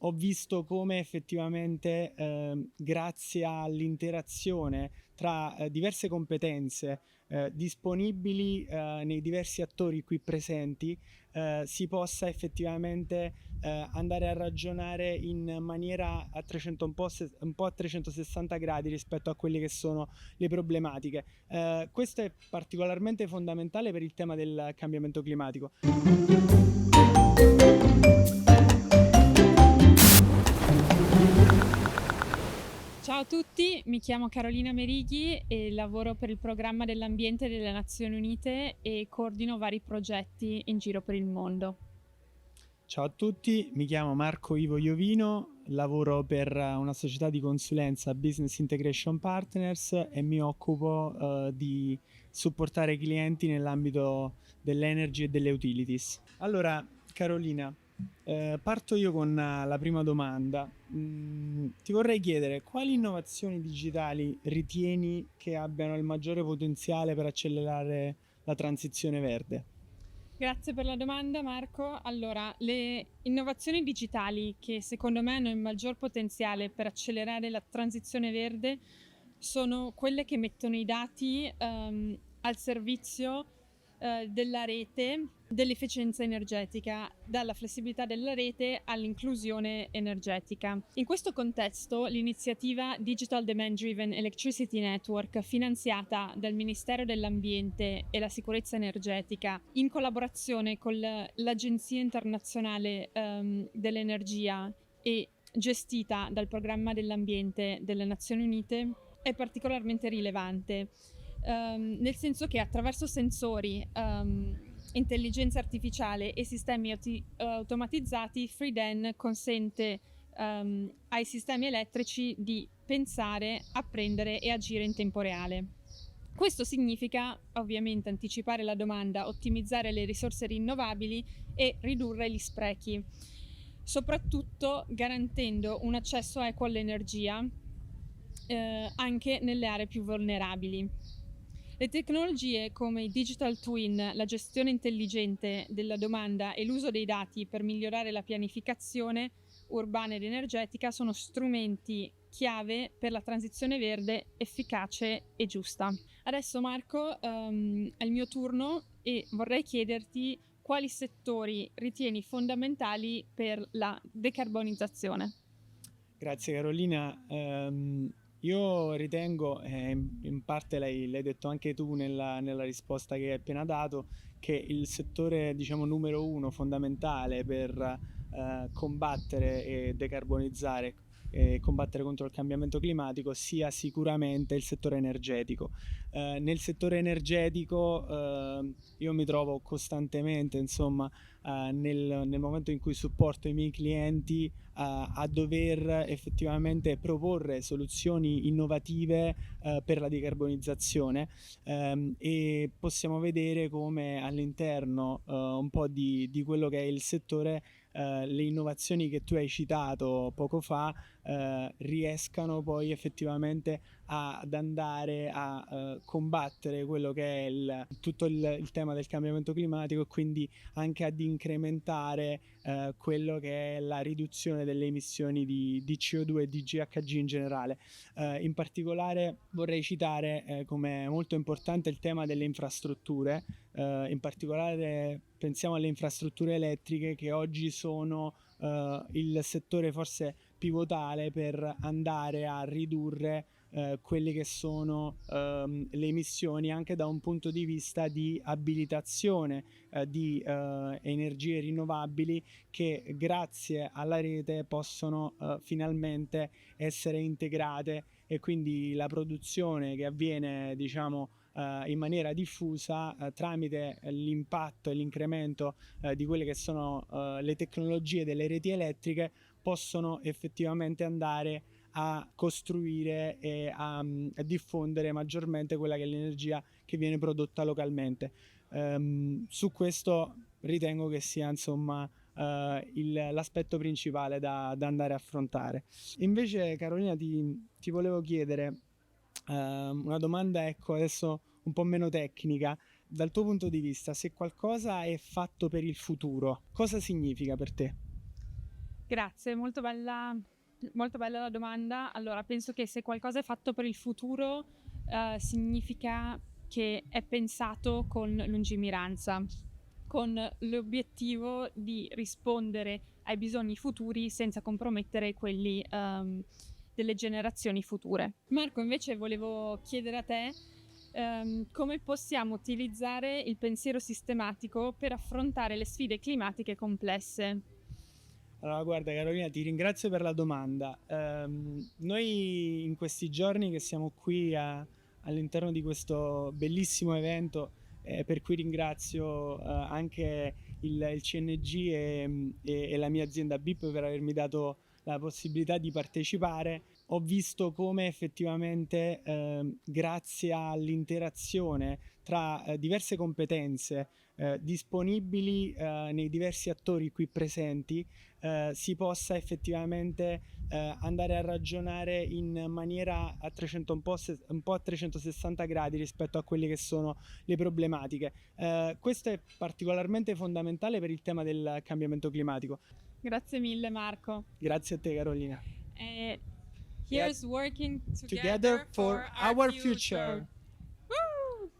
ho visto come effettivamente grazie all'interazione tra diverse competenze disponibili nei diversi attori qui presenti si possa effettivamente andare a ragionare in maniera a 300, un po' a 360 gradi rispetto a quelle che sono le problematiche. Questo è particolarmente fondamentale per il tema del cambiamento climatico. Ciao a tutti, mi chiamo Carolina Merighi e lavoro per il programma dell'ambiente delle Nazioni Unite e coordino vari progetti in giro per il mondo. Ciao a tutti, mi chiamo Marco Ivo Iovino, lavoro per una società di consulenza Business Integration Partners e mi occupo di supportare i clienti nell'ambito dell'energy e delle utilities. Allora, Carolina, parto io con la prima domanda. Ti vorrei chiedere quali innovazioni digitali ritieni che abbiano il maggiore potenziale per accelerare la transizione verde? Grazie per la domanda Marco. Allora, le innovazioni digitali che secondo me hanno il maggior potenziale per accelerare la transizione verde sono quelle che mettono i dati al servizio della rete, dell'efficienza energetica, dalla flessibilità della rete all'inclusione energetica. In questo contesto, l'iniziativa Digital Demand Driven Electricity Network, finanziata dal Ministero dell'Ambiente e la Sicurezza Energetica, in collaborazione con l'Agenzia Internazionale dell'Energia e gestita dal Programma dell'Ambiente delle Nazioni Unite, è particolarmente rilevante. Nel senso che attraverso sensori, intelligenza artificiale e sistemi automatizzati, FreeDen consente ai sistemi elettrici di pensare, apprendere e agire in tempo reale. Questo significa ovviamente anticipare la domanda, ottimizzare le risorse rinnovabili e ridurre gli sprechi, soprattutto garantendo un accesso equo all'energia anche nelle aree più vulnerabili. Le tecnologie come i digital twin, la gestione intelligente della domanda e l'uso dei dati per migliorare la pianificazione urbana ed energetica sono strumenti chiave per la transizione verde efficace e giusta. Adesso Marco, è il mio turno e vorrei chiederti quali settori ritieni fondamentali per la decarbonizzazione. Grazie Carolina. Io ritengo, in parte l'hai detto anche tu nella risposta che hai appena dato, che il settore, diciamo, numero uno fondamentale per combattere e decarbonizzare e combattere contro il cambiamento climatico sia sicuramente il settore energetico. Nel settore energetico io mi trovo costantemente, insomma, nel momento in cui supporto i miei clienti a dover effettivamente proporre soluzioni innovative per la decarbonizzazione e possiamo vedere come all'interno un po' di quello che è il settore le innovazioni che tu hai citato poco fa riescano poi effettivamente ad andare a combattere quello che è tutto il tema del cambiamento climatico e quindi anche ad incrementare quello che è la riduzione delle emissioni di CO2 e di GHG in generale. In particolare vorrei citare come molto importante il tema delle infrastrutture, in particolare pensiamo alle infrastrutture elettriche che oggi sono il settore forse pivotale per andare a ridurre quelle che sono le emissioni anche da un punto di vista di abilitazione di energie rinnovabili che grazie alla rete possono finalmente essere integrate e quindi la produzione che avviene, diciamo, in maniera diffusa tramite l'impatto e l'incremento di quelle che sono le tecnologie delle reti elettriche possono effettivamente andare a costruire e a diffondere maggiormente quella che è l'energia che viene prodotta localmente. Su questo ritengo che sia, insomma, l'aspetto principale da andare a affrontare. Invece Carolina ti volevo chiedere una domanda, ecco, adesso un po' meno tecnica. Dal tuo punto di vista, se qualcosa è fatto per il futuro, cosa significa per te? Grazie, molto bella la domanda. Allora, penso che se qualcosa è fatto per il futuro, significa che è pensato con lungimiranza, con l'obiettivo di rispondere ai bisogni futuri senza compromettere quelli, delle generazioni future. Marco, invece volevo chiedere a te, come possiamo utilizzare il pensiero sistematico per affrontare le sfide climatiche complesse? Allora, guarda Carolina, ti ringrazio per la domanda. Noi in questi giorni che siamo qui all'interno di questo bellissimo evento, per cui ringrazio anche il CNG e la mia azienda BIP per avermi dato la possibilità di partecipare, ho visto come effettivamente grazie all'interazione tra diverse competenze disponibili nei diversi attori qui presenti, si possa effettivamente andare a ragionare in maniera a 300, un po' a 360 gradi rispetto a quelle che sono le problematiche. Questo è particolarmente fondamentale per il tema del cambiamento climatico. Grazie mille Marco. Grazie a te Carolina. Here's working Together for our future. Woo!